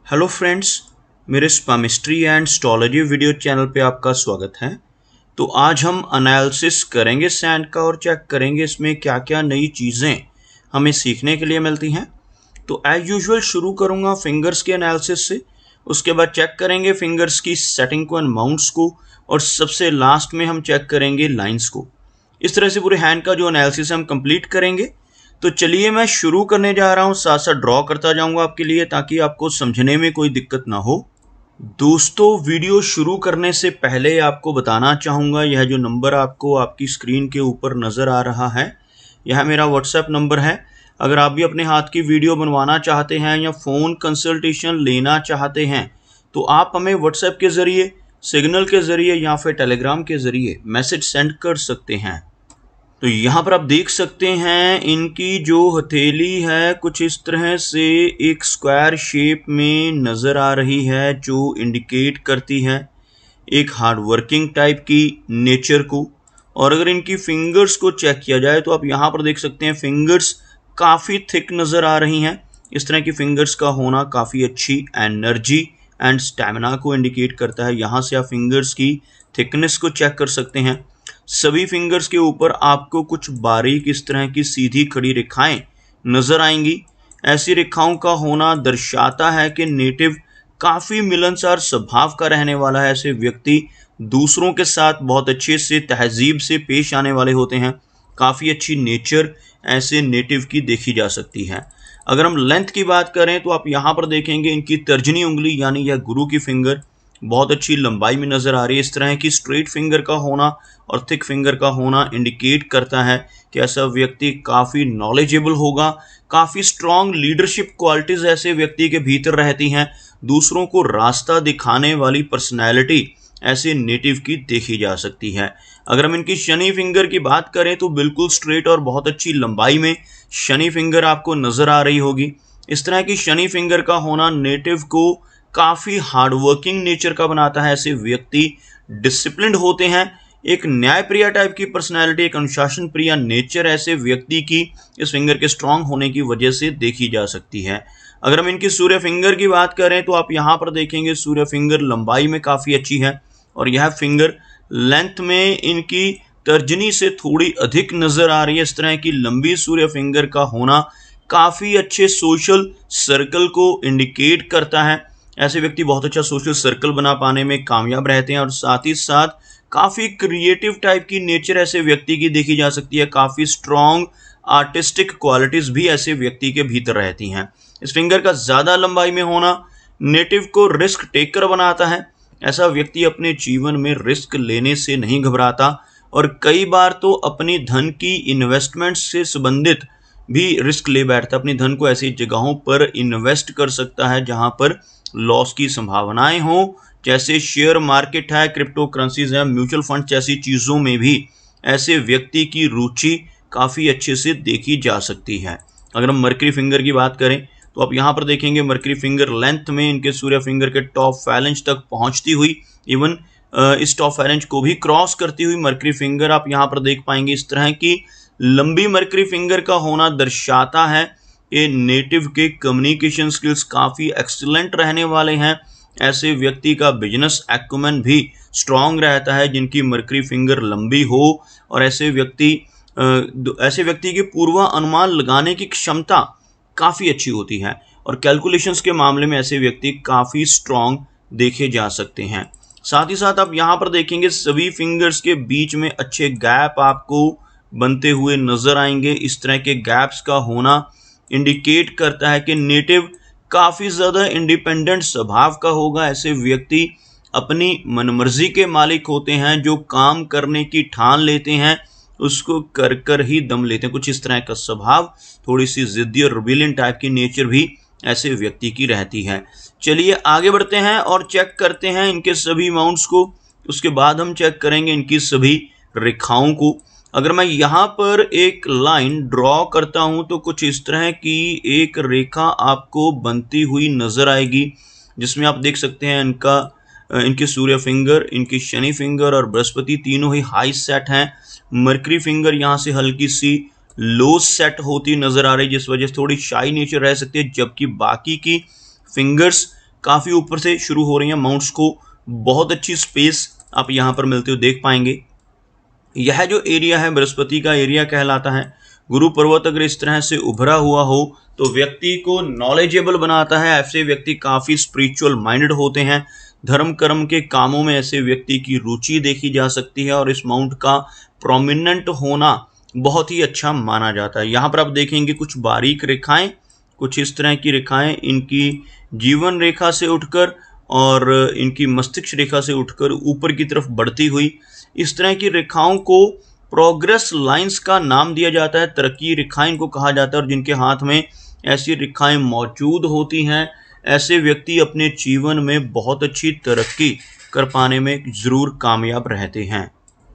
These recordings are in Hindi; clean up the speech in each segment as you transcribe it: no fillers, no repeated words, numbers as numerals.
हेलो फ्रेंड्स, मेरे स्पामिस्ट्री एंड एस्ट्रोलॉजी वीडियो चैनल पे आपका स्वागत है। तो आज हम एनालिसिस करेंगे सैंड का और चेक करेंगे इसमें क्या क्या नई चीज़ें हमें सीखने के लिए मिलती हैं। तो एज यूजुअल शुरू करूँगा फिंगर्स के एनालिसिस से, उसके बाद चेक करेंगे फिंगर्स की सेटिंग को एंड माउंट्स को, और सबसे लास्ट में हम चेक करेंगे लाइंस को। इस तरह से पूरे हैंड का जो एनालिसिस हम कंप्लीट करेंगे। तो चलिए मैं शुरू करने जा रहा हूँ, साथ साथ ड्रॉ करता जाऊंगा आपके लिए ताकि आपको समझने में कोई दिक्कत ना हो। दोस्तों, वीडियो शुरू करने से पहले आपको बताना चाहूँगा, यह जो नंबर आपको आपकी स्क्रीन के ऊपर नज़र आ रहा है, यह मेरा व्हाट्सएप नंबर है। अगर आप भी अपने हाथ की वीडियो बनवाना चाहते हैं या फ़ोन कंसल्टेशन लेना चाहते हैं तो आप हमें व्हाट्सएप के ज़रिए, सिग्नल के ज़रिए या फिर टेलीग्राम के ज़रिए मैसेज सेंड कर सकते हैं। तो यहाँ पर आप देख सकते हैं इनकी जो हथेली है कुछ इस तरह से एक स्क्वायर शेप में नज़र आ रही है, जो इंडिकेट करती है एक हार्ड वर्किंग टाइप की नेचर को। और अगर इनकी फिंगर्स को चेक किया जाए तो आप यहाँ पर देख सकते हैं फिंगर्स काफ़ी थिक नज़र आ रही हैं। इस तरह की फिंगर्स का होना काफ़ी अच्छी एनर्जी एंड स्टैमिना को इंडिकेट करता है। यहाँ से आप फिंगर्स की थिकनेस को चेक कर सकते हैं। सभी फिंगर्स के ऊपर आपको कुछ बारीक इस तरह की सीधी खड़ी रेखाएं नजर आएंगी। ऐसी रेखाओं का होना दर्शाता है कि नेटिव काफ़ी मिलनसार स्वभाव का रहने वाला है। ऐसे व्यक्ति दूसरों के साथ बहुत अच्छे से तहजीब से पेश आने वाले होते हैं। काफ़ी अच्छी नेचर ऐसे नेटिव की देखी जा सकती है। अगर हम लेंथ की बात करें तो आप यहाँ पर देखेंगे इनकी तर्जनी उंगली यानी यह गुरु की फिंगर बहुत अच्छी लंबाई में नज़र आ रही है। इस तरह की स्ट्रेट फिंगर का होना और थिक फिंगर का होना इंडिकेट करता है कि ऐसा व्यक्ति काफ़ी नॉलेजेबल होगा। काफ़ी स्ट्रॉन्ग लीडरशिप क्वालिटीज़ ऐसे व्यक्ति के भीतर रहती हैं। दूसरों को रास्ता दिखाने वाली पर्सनैलिटी ऐसे नेटिव की देखी जा सकती है। अगर हम इनकी शनि फिंगर की बात करें तो बिल्कुल स्ट्रेट और बहुत अच्छी लंबाई में शनि फिंगर आपको नज़र आ रही होगी। इस तरह की शनि फिंगर का होना नेटिव को काफ़ी हार्डवर्किंग नेचर का बनाता है। ऐसे व्यक्ति डिसिप्लिन्ड होते हैं। एक न्यायप्रिय टाइप की पर्सनैलिटी, एक अनुशासन प्रिय नेचर ऐसे व्यक्ति की इस फिंगर के स्ट्रांग होने की वजह से देखी जा सकती है। अगर हम इनकी सूर्य फिंगर की बात करें तो आप यहाँ पर देखेंगे सूर्य फिंगर लंबाई में काफ़ी अच्छी है और यह फिंगर लेंथ में इनकी तर्जनी से थोड़ी अधिक नज़र आ रही है। इस तरह की लंबी सूर्य फिंगर का होना काफ़ी अच्छे सोशल सर्कल को इंडिकेट करता है। ऐसे व्यक्ति बहुत अच्छा सोशल सर्कल बना पाने में कामयाब रहते हैं और साथ ही साथ काफ़ी क्रिएटिव टाइप की नेचर ऐसे व्यक्ति की देखी जा सकती है। काफ़ी स्ट्रॉन्ग आर्टिस्टिक क्वालिटीज़ भी ऐसे व्यक्ति के भीतर रहती हैं। इस फिंगर का ज़्यादा लंबाई में होना नेटिव को रिस्क टेकर बनाता है। ऐसा व्यक्ति अपने जीवन में रिस्क लेने से नहीं घबराता और कई बार तो अपनी धन की इन्वेस्टमेंट से संबंधित भी रिस्क ले बैठता है। अपनी धन को ऐसी जगहों पर इन्वेस्ट कर सकता है जहां पर लॉस की संभावनाएं हों, जैसे शेयर मार्केट है, क्रिप्टो करेंसीज है, म्यूचुअल फंड जैसी चीज़ों में भी ऐसे व्यक्ति की रुचि काफ़ी अच्छे से देखी जा सकती है। अगर हम मर्करी फिंगर की बात करें तो आप यहाँ पर देखेंगे मर्करी फिंगर लेंथ में इनके सूर्य फिंगर के टॉप फैलेंज तक पहुँचती हुई, इवन इस टॉप फैलेंज को भी क्रॉस करती हुई मर्करी फिंगर आप यहाँ पर देख पाएंगे। इस तरह की लंबी मर्करी फिंगर का होना दर्शाता है कि नेटिव के कम्युनिकेशन स्किल्स काफ़ी एक्सीलेंट रहने वाले हैं। ऐसे व्यक्ति का बिजनेस एक्यूमेन भी स्ट्रांग रहता है जिनकी मर्करी फिंगर लंबी हो, और ऐसे व्यक्ति की पूर्व अनुमान लगाने की क्षमता काफ़ी अच्छी होती है और कैलकुलेशंस के मामले में ऐसे व्यक्ति काफ़ी स्ट्रांग देखे जा सकते हैं। साथ ही साथ आप यहाँ पर देखेंगे सभी फिंगर्स के बीच में अच्छे गैप आपको बनते हुए नजर आएंगे। इस तरह के गैप्स का होना इंडिकेट करता है कि नेटिव काफ़ी ज़्यादा इंडिपेंडेंट स्वभाव का होगा। ऐसे व्यक्ति अपनी मनमर्जी के मालिक होते हैं, जो काम करने की ठान लेते हैं उसको कर कर ही दम लेते हैं। कुछ इस तरह का स्वभाव, थोड़ी सी जिद्दी और रिबेलियन टाइप की नेचर भी ऐसे व्यक्ति की रहती है। चलिए आगे बढ़ते हैं और चेक करते हैं इनके सभी माउंट्स को। उसके बाद हम चेक करेंगे इनकी सभी रेखाओं को। अगर मैं यहाँ पर एक लाइन ड्रॉ करता हूँ तो कुछ इस तरह की एक रेखा आपको बनती हुई नजर आएगी, जिसमें आप देख सकते हैं इनके सूर्य फिंगर, इनकी शनि फिंगर और बृहस्पति तीनों ही हाई सेट हैं। मर्करी फिंगर यहाँ से हल्की सी लो सेट होती नजर आ रही है, जिस वजह से थोड़ी शाई नेचर रह सकती है, जबकि बाकी की फिंगर्स काफ़ी ऊपर से शुरू हो रही हैं। माउंट्स को बहुत अच्छी स्पेस आप यहाँ पर मिलते हुए देख पाएंगे। यह जो एरिया है बृहस्पति का एरिया कहलाता है। गुरु पर्वत अगर इस तरह से उभरा हुआ हो तो व्यक्ति को नॉलेजेबल बनाता है। ऐसे व्यक्ति काफ़ी स्पिरिचुअल माइंडेड होते हैं। धर्म कर्म के कामों में ऐसे व्यक्ति की रुचि देखी जा सकती है और इस माउंट का प्रोमिनेंट होना बहुत ही अच्छा माना जाता है। यहाँ पर आप देखेंगे कुछ बारीक रेखाएं, कुछ इस तरह की रेखाएं इनकी जीवन रेखा से उठकर और इनकी मस्तिष्क रेखा से उठकर ऊपर की तरफ बढ़ती हुई, इस तरह की रेखाओं को प्रोग्रेस लाइंस का नाम दिया जाता है। तरक्की रेखाएं इनको कहा जाता है। और जिनके हाथ में ऐसी रेखाएं मौजूद होती हैं, ऐसे व्यक्ति अपने जीवन में बहुत अच्छी तरक्की कर पाने में ज़रूर कामयाब रहते हैं।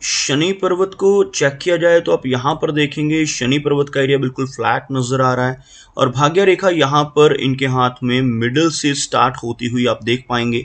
शनि पर्वत को चेक किया जाए तो आप यहाँ पर देखेंगे शनि पर्वत का एरिया बिल्कुल फ्लैट नज़र आ रहा है और भाग्य रेखा यहाँ पर इनके हाथ में मिडिल से स्टार्ट होती हुई आप देख पाएंगे।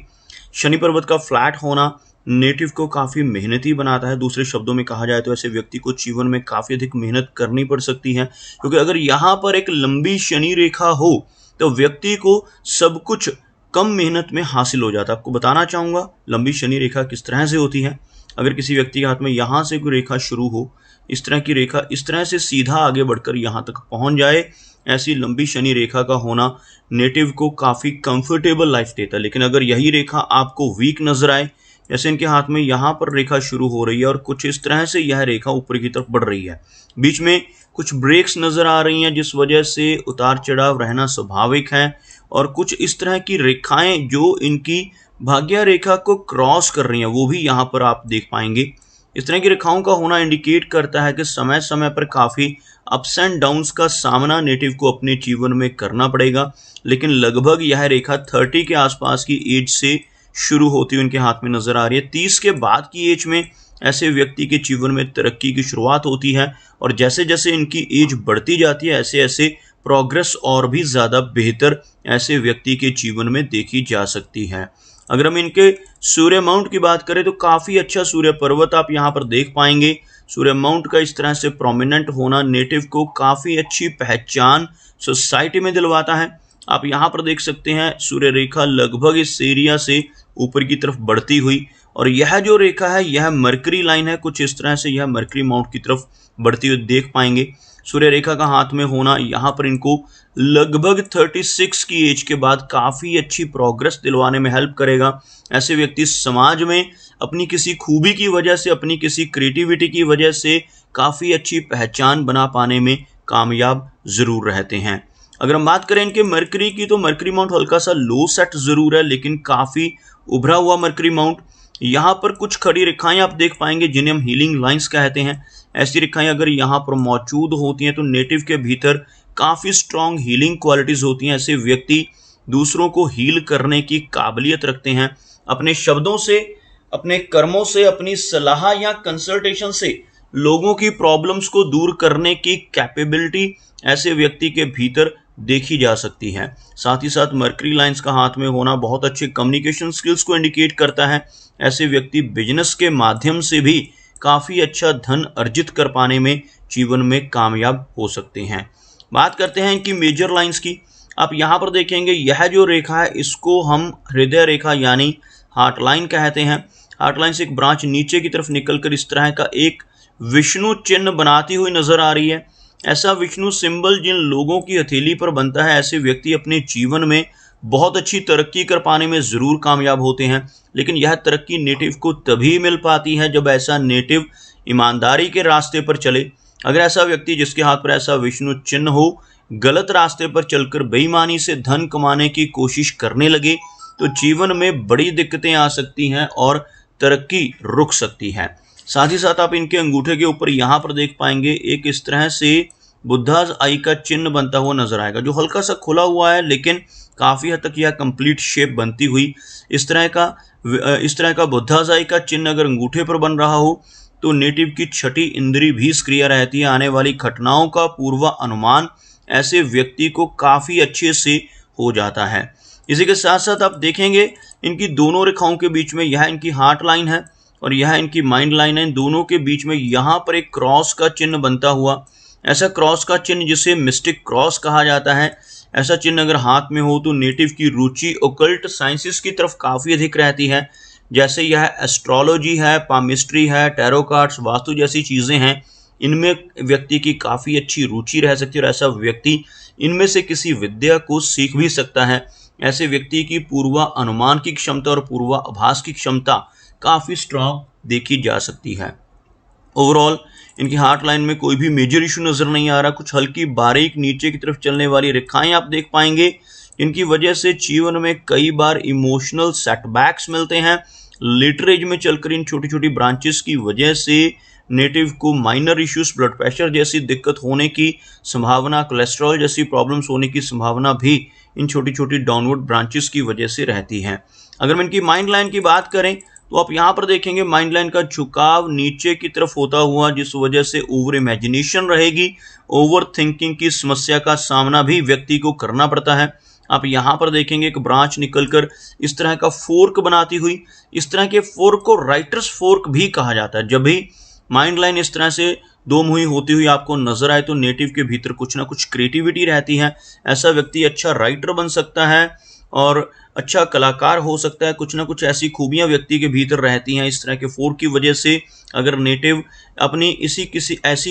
शनि पर्वत का फ्लैट होना नेटिव को काफ़ी मेहनती बनाता है। दूसरे शब्दों में कहा जाए तो ऐसे व्यक्ति को जीवन में काफ़ी अधिक मेहनत करनी पड़ सकती है, क्योंकि अगर यहाँ पर एक लंबी शनि रेखा हो तो व्यक्ति को सब कुछ कम मेहनत में हासिल हो जाता है। आपको बताना चाहूँगा लंबी शनि रेखा किस तरह से होती है। अगर किसी व्यक्ति के हाथ में यहाँ से कोई रेखा शुरू हो, इस तरह की रेखा इस तरह से सीधा आगे बढ़कर यहाँ तक पहुँच जाए, ऐसी लंबी शनि रेखा का होना नेटिव को काफ़ी कंफर्टेबल लाइफ देता है। लेकिन अगर यही रेखा आपको वीक नजर आए, जैसे इनके हाथ में यहाँ पर रेखा शुरू हो रही है और कुछ इस तरह से यह रेखा ऊपर की तरफ बढ़ रही है, बीच में कुछ ब्रेक्स नज़र आ रही हैं जिस वजह से उतार चढ़ाव रहना स्वाभाविक है, और कुछ इस तरह की रेखाएं जो इनकी भाग्य रेखा को क्रॉस कर रही हैं वो भी यहाँ पर आप देख पाएंगे। इस तरह की रेखाओं का होना इंडिकेट करता है कि समय समय पर काफ़ी अप्स एंड डाउन्स का सामना नेटिव को अपने जीवन में करना पड़ेगा। लेकिन लगभग यह रेखा 30 के आसपास की एज से शुरू होती हुई उनके हाथ में नजर आ रही है। 30 के बाद की एज में ऐसे व्यक्ति के जीवन में तरक्की की शुरुआत होती है और जैसे जैसे इनकी एज बढ़ती जाती है ऐसे ऐसे प्रोग्रेस और भी ज़्यादा बेहतर ऐसे व्यक्ति के जीवन में देखी जा सकती है। अगर हम इनके सूर्य माउंट की बात करें तो काफ़ी अच्छा सूर्य पर्वत आप यहाँ पर देख पाएंगे। सूर्य माउंट का इस तरह से प्रोमिनेंट होना नेटिव को काफ़ी अच्छी पहचान सोसाइटी में दिलवाता है। आप यहाँ पर देख सकते हैं सूर्य रेखा लगभग इस एरिया से ऊपर की तरफ बढ़ती हुई, और यह जो रेखा है यह मरकरी लाइन है। कुछ इस तरह से यह मरकरी माउंट की तरफ बढ़ती हुई देख पाएंगे। सूर्य रेखा का हाथ में होना यहाँ पर इनको लगभग 36 की एज के बाद काफ़ी अच्छी प्रोग्रेस दिलवाने में हेल्प करेगा। ऐसे व्यक्ति समाज में अपनी किसी खूबी की वजह से, अपनी किसी क्रिएटिविटी की वजह से काफ़ी अच्छी पहचान बना पाने में कामयाब ज़रूर रहते हैं। अगर हम बात करें इनके मरकरी की तो मरकरी माउंट हल्का सा लो सेट ज़रूर है, लेकिन काफ़ी उभरा हुआ मरकरी माउंट। यहाँ पर कुछ खड़ी रेखाएं आप देख पाएंगे जिन्हें हम हीलिंग लाइंस कहते हैं। ऐसी रेखाएं अगर यहाँ पर मौजूद होती हैं तो नेटिव के भीतर काफ़ी स्ट्रॉन्ग हीलिंग क्वालिटीज़ होती हैं। ऐसे व्यक्ति दूसरों को हील करने की काबिलियत रखते हैं। अपने शब्दों से, अपने कर्मों से, अपनी सलाह या कंसल्टेशन से लोगों की प्रॉब्लम्स को दूर करने की कैपेबिलिटी ऐसे व्यक्ति के भीतर देखी जा सकती है। साथ ही साथ मरकरी लाइंस का हाथ में होना बहुत अच्छे कम्युनिकेशन स्किल्स को इंडिकेट करता है। ऐसे व्यक्ति बिजनेस के माध्यम से भी काफ़ी अच्छा धन अर्जित कर पाने में जीवन में कामयाब हो सकते हैं। बात करते हैं इनकी मेजर लाइंस की। आप यहाँ पर देखेंगे यह जो रेखा है इसको हम हृदय रेखा यानी हार्ट लाइन कहते हैं। हार्ट लाइन से एक ब्रांच नीचे की तरफ निकलकर इस तरह का एक विष्णु चिन्ह बनाती हुई नजर आ रही है। ऐसा विष्णु सिंबल जिन लोगों की हथेली पर बनता है ऐसे व्यक्ति अपने जीवन में बहुत अच्छी तरक्की कर पाने में ज़रूर कामयाब होते हैं। लेकिन यह तरक्की नेटिव को तभी मिल पाती है जब ऐसा नेटिव ईमानदारी के रास्ते पर चले। अगर ऐसा व्यक्ति जिसके हाथ पर ऐसा विष्णु चिन्ह हो गलत रास्ते पर चलकर बेईमानी से धन कमाने की कोशिश करने लगे तो जीवन में बड़ी दिक्कतें आ सकती हैं और तरक्की रुक सकती है। साथ ही साथ आप इनके अंगूठे के ऊपर यहाँ पर देख पाएंगे एक इस तरह से बुद्धाज आई का चिन्ह बनता हुआ नजर आएगा, जो हल्का सा खुला हुआ है लेकिन काफ़ी हद तक यह कंप्लीट शेप बनती हुई इस तरह का बुद्धाज आई का चिन्ह अगर अंगूठे पर बन रहा हो तो नेटिव की छठी इंद्री भी सक्रिय रहती है। आने वाली घटनाओं का पूर्व अनुमान ऐसे व्यक्ति को काफ़ी अच्छे से हो जाता है। इसी के साथ साथ आप देखेंगे इनकी दोनों रेखाओं के बीच में यह इनकी हार्ट लाइन है और यह इनकी माइंड लाइन है। इन दोनों के बीच में यहाँ पर एक क्रॉस का चिन्ह बनता हुआ, ऐसा क्रॉस का चिन्ह जिसे मिस्टिक क्रॉस कहा जाता है, ऐसा चिन्ह अगर हाथ में हो तो नेटिव की रुचि ओकल्ट साइंसेस की तरफ काफ़ी अधिक रहती है। जैसे यह एस्ट्रोलॉजी है, पामिस्ट्री है, टैरो कार्ड्स, वास्तु जैसी चीज़ें हैं, इनमें व्यक्ति की काफ़ी अच्छी रुचि रह सकती है और ऐसा व्यक्ति इनमें से किसी विद्या को सीख भी सकता है। ऐसे व्यक्ति की पूर्वानुमान की क्षमता और पूर्वाभास की क्षमता काफ़ी स्ट्रांग देखी जा सकती है। ओवरऑल इनकी हार्ट लाइन में कोई भी मेजर इशू नज़र नहीं आ रहा। कुछ हल्की बारीक नीचे की तरफ चलने वाली रेखाएं आप देख पाएंगे। इनकी वजह से जीवन में कई बार इमोशनल सेटबैक्स मिलते हैं। लेटर एज में चलकर इन छोटी छोटी ब्रांचेस की वजह से नेटिव को माइनर इश्यूज, ब्लड प्रेशर जैसी दिक्कत होने की संभावना, कोलेस्ट्रॉल जैसी प्रॉब्लम्स होने की संभावना भी इन छोटी छोटी डाउनवर्ड ब्रांचेस की वजह से रहती है। अगर हम इनकी माइंड लाइन की बात करें तो आप यहाँ पर देखेंगे माइंड लाइन का झुकाव नीचे की तरफ होता हुआ, जिस वजह से ओवर इमेजिनेशन रहेगी। ओवर थिंकिंग की समस्या का सामना भी व्यक्ति को करना पड़ता है। आप यहाँ पर देखेंगे एक ब्रांच निकलकर इस तरह का फोर्क बनाती हुई। इस तरह के फोर्क को राइटर्स फोर्क भी कहा जाता है। जब भी माइंड लाइन इस तरह से दो मुही होती हुई आपको नजर आए तो नेटिव के भीतर कुछ ना कुछ क्रिएटिविटी रहती है। ऐसा व्यक्ति अच्छा राइटर बन सकता है और अच्छा कलाकार हो सकता है। कुछ ना कुछ ऐसी खूबियां व्यक्ति के भीतर रहती हैं। इस तरह के फोर्क की वजह से अगर नेटिव अपनी ऐसी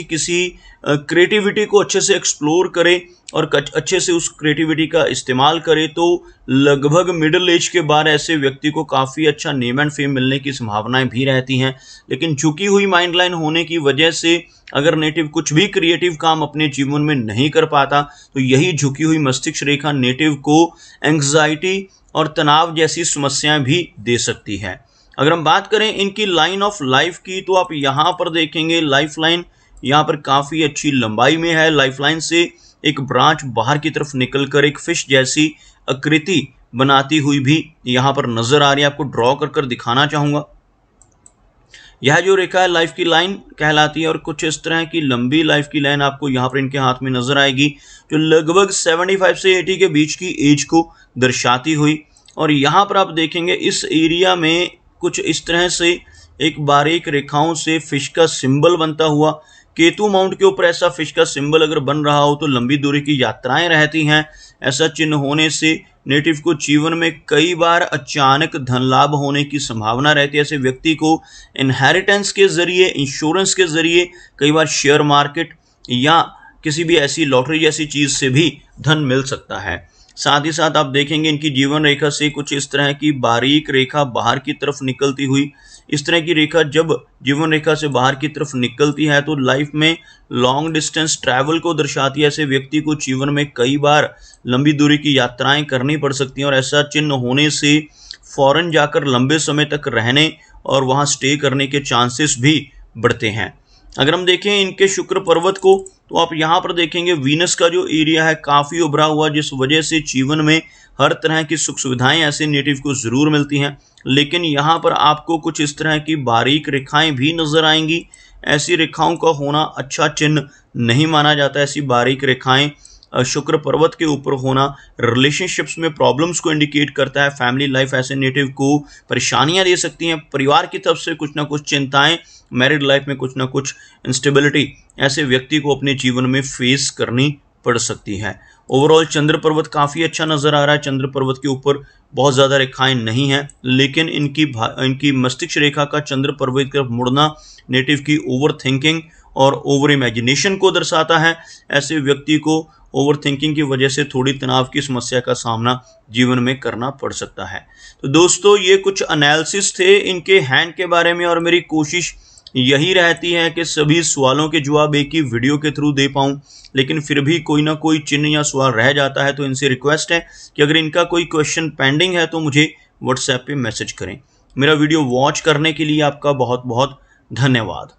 किसी क्रिएटिविटी को अच्छे से एक्सप्लोर करे और अच्छे से उस क्रिएटिविटी का इस्तेमाल करे तो लगभग मिडिल एज के बाद ऐसे व्यक्ति को काफ़ी अच्छा नेम एंड फेम मिलने की संभावनाएं भी रहती हैं। लेकिन झुकी हुई माइंड लाइन होने की वजह से अगर नेटिव कुछ भी क्रिएटिव काम अपने जीवन में नहीं कर पाता तो यही झुकी हुई मस्तिष्क रेखा नेटिव को एंग्जाइटी और तनाव जैसी समस्याएं भी दे सकती है। अगर हम बात करें इनकी लाइन ऑफ लाइफ की तो आप यहाँ पर देखेंगे लाइफ लाइन यहाँ पर काफ़ी अच्छी लंबाई में है। लाइफ लाइन से एक ब्रांच बाहर की तरफ निकलकर एक फिश जैसी आकृति बनाती हुई भी यहाँ पर नजर आ रही है। आपको ड्रॉ कर दिखाना चाहूँगा। यह जो रेखा है लाइफ की लाइन कहलाती है और कुछ इस तरह की लंबी लाइफ की लाइन आपको यहाँ पर इनके हाथ में नजर आएगी जो लगभग 75 से 80 के बीच की एज को दर्शाती हुई। और यहाँ पर आप देखेंगे इस एरिया में कुछ इस तरह से एक बारीक रेखाओं से फिश का सिंबल बनता हुआ, केतु माउंट के ऊपर ऐसा फिश का सिंबल अगर बन रहा हो तो लंबी दूरी की यात्राएं रहती हैं। ऐसा चिन्ह होने से नेटिव को जीवन में कई बार अचानक धन लाभ होने की संभावना रहती है। ऐसे व्यक्ति को इनहेरिटेंस के जरिए, इंश्योरेंस के जरिए, कई बार शेयर मार्केट या किसी भी ऐसी लॉटरी जैसी चीज से भी धन मिल सकता है। साथ ही साथ आप देखेंगे इनकी जीवन रेखा से कुछ इस तरह की बारीक रेखा बाहर की तरफ निकलती हुई। इस तरह की रेखा जब जीवन रेखा से बाहर की तरफ निकलती है तो लाइफ में लॉन्ग डिस्टेंस ट्रैवल को दर्शाती है। ऐसे व्यक्ति को जीवन में कई बार लंबी दूरी की यात्राएं करनी पड़ सकती हैं और ऐसा चिन्ह होने से फॉरेन जाकर लंबे समय तक रहने और वहां स्टे करने के चांसेस भी बढ़ते हैं। अगर हम देखें इनके शुक्र पर्वत को तो आप यहाँ पर देखेंगे वीनस का जो एरिया है काफ़ी उभरा हुआ, जिस वजह से जीवन में हर तरह की सुख सुविधाएं ऐसे नेटिव को ज़रूर मिलती हैं। लेकिन यहाँ पर आपको कुछ इस तरह की बारीक रेखाएं भी नज़र आएंगी। ऐसी रेखाओं का होना अच्छा चिन्ह नहीं माना जाता। ऐसी बारीक रेखाएं शुक्र पर्वत के ऊपर होना रिलेशनशिप्स में प्रॉब्लम्स को इंडिकेट करता है। फैमिली लाइफ ऐसे नेटिव को परेशानियां दे सकती हैं। परिवार की तरफ से कुछ ना कुछ चिंताएं, मैरिड लाइफ में कुछ ना कुछ इंस्टेबिलिटी ऐसे व्यक्ति को अपने जीवन में फेस करनी पड़ सकती है। ओवरऑल चंद्र पर्वत काफ़ी अच्छा नज़र आ रहा है। चंद्र पर्वत के ऊपर बहुत ज़्यादा रेखाएं नहीं हैं, लेकिन इनकी मस्तिष्क रेखा का चंद्र पर्वत की तरफ मुड़ना नेटिव की ओवर थिंकिंग और ओवर इमेजिनेशन को दर्शाता है। ऐसे व्यक्ति को ओवर थिंकिंग की वजह से थोड़ी तनाव की समस्या का सामना जीवन में करना पड़ सकता है। तो दोस्तों ये कुछ एनालिसिस थे इनके हैंड के बारे में और मेरी कोशिश यही रहती है कि सभी सवालों के जवाब एक ही वीडियो के थ्रू दे पाऊँ, लेकिन फिर भी कोई ना कोई चिन्ह या सवाल रह जाता है। तो इनसे रिक्वेस्ट है कि अगर इनका कोई क्वेश्चन पेंडिंग है तो मुझे व्हाट्सएप पे मैसेज करें। मेरा वीडियो वॉच करने के लिए आपका बहुत बहुत धन्यवाद।